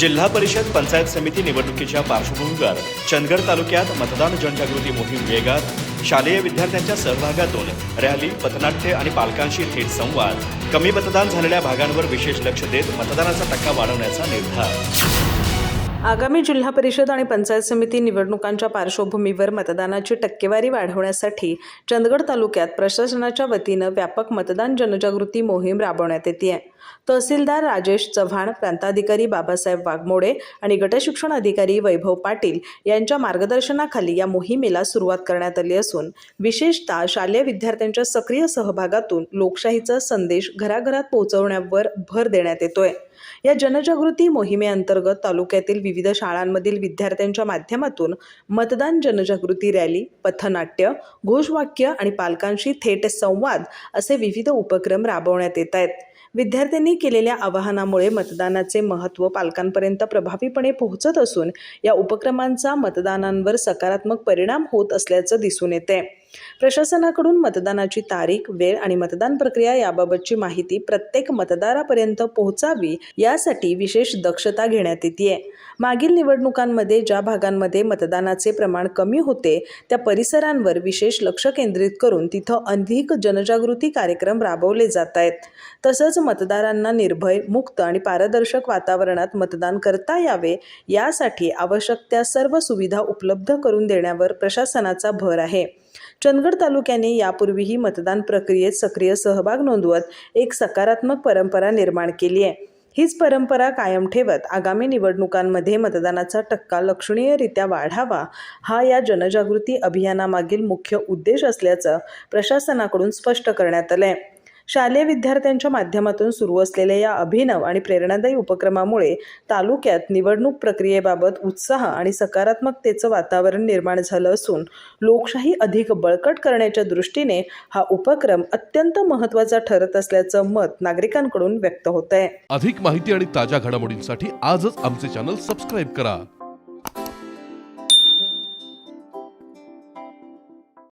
जिल्हा परिषद पंचायत समिती निवडणुकीच्या पार्श्वभूमीवर चंदगड तालुक्यात मतदान जनजागृती मोहीम वेगात। शालेय विद्यार्थ्यांच्या सहभागातून रॅली, पथनाट्य आणि पालकांशी थेट संवाद। कमी मतदान झालेल्या भागांवर विशेष लक्ष देत मतदानाचा टक्का वाढवण्याचा निर्धार। आगामी जिल्हा परिषद आणि पंचायत समिती निवडणुकांच्या पार्श्वभूमीवर मतदानाची टक्केवारी वाढवण्यासाठी चंदगड तालुक्यात प्रशासनाच्या वतीनं व्यापक मतदान जनजागृती मोहीम राबवण्यात येते। तहसीलदार राजेश चव्हाण, प्रांताधिकारी बाबासाहेब वाघमोडे आणि गटशिक्षण अधिकारी वैभव पाटील यांच्या मार्गदर्शनाखाली या मोहिमेला सुरुवात करण्यात आली असून विशेषतः शालेय विद्यार्थ्यांच्या सक्रिय सहभागातून लोकशाहीचा संदेश घराघरात पोहोचवण्यावर भर देण्यात येतोय। या जनजागृती मोहिमेअंतर्गत तालुक्यातील विविध शाळांमधील विद्यार्थ्यांच्या माध्यमातून मतदान जनजागृती रॅली, पथनाट्य, घोषवाक्य आणि पालकांशी थेट संवाद असे विविध उपक्रम राबवण्यात येत आहेत। विद्यार्थ्यांनी केलेल्या आवाहनामुळे मतदानाचे महत्त्व पालकांपर्यंत प्रभावीपणे पोहोचत असून या उपक्रमांचा मतदानांवर सकारात्मक परिणाम होत असल्याचं दिसून येते। प्रशासनाकडून मतदानाची तारीख, वेळ आणि मतदान प्रक्रिया याबाबतची माहिती प्रत्येक मतदारापर्यंत पोहोचावी यासाठी विशेष दक्षता घेण्यात येते। मागील निवडणुकांमध्ये ज्या भागांमध्ये मतदानाचे प्रमाण कमी होते त्या परिसरांवर विशेष लक्ष केंद्रित करून तिथं अधिक जनजागृती कार्यक्रम राबवले जात आहेत। तसंच मतदारांना निर्भय, मुक्त आणि पारदर्शक वातावरणात मतदान करता यावे यासाठी आवश्यक त्या सर्व सुविधा उपलब्ध करून देण्यावर प्रशासनाचा भर आहे। चंदगड तालुक्याने यापूर्वीही मतदान प्रक्रियेत सक्रिय सहभाग नोंदवत एक सकारात्मक परंपरा निर्माण केली आहे। हीच परंपरा कायम ठेवत आगामी निवडणुकांमध्ये मतदानाचा टक्का लक्षणीयरित्या वाढावा हा या जनजागृती अभियानामागील मुख्य उद्देश असल्याचं प्रशासनाकडून स्पष्ट करण्यात आलं आहे। शालेय विद्यार्थ्यांच्या माध्यमातून सुरू असलेल्या या अभिनव आणि प्रेरणादायी उपक्रमामुळे तालुक्यात निवडणूक प्रक्रियेबाबत उत्साह आणि सकारात्मकतेचं वातावरण निर्माण झालं असून लोकशाही अधिक बळकट करण्याच्या दृष्टीने हा उपक्रम अत्यंत महत्त्वाचा ठरत असल्याचं मत नागरिकांकडून व्यक्त होत आहे। अधिक माहिती आणि ताज्या घडामोडींसाठी आजच आमचे चॅनल सबस्क्राइब करा।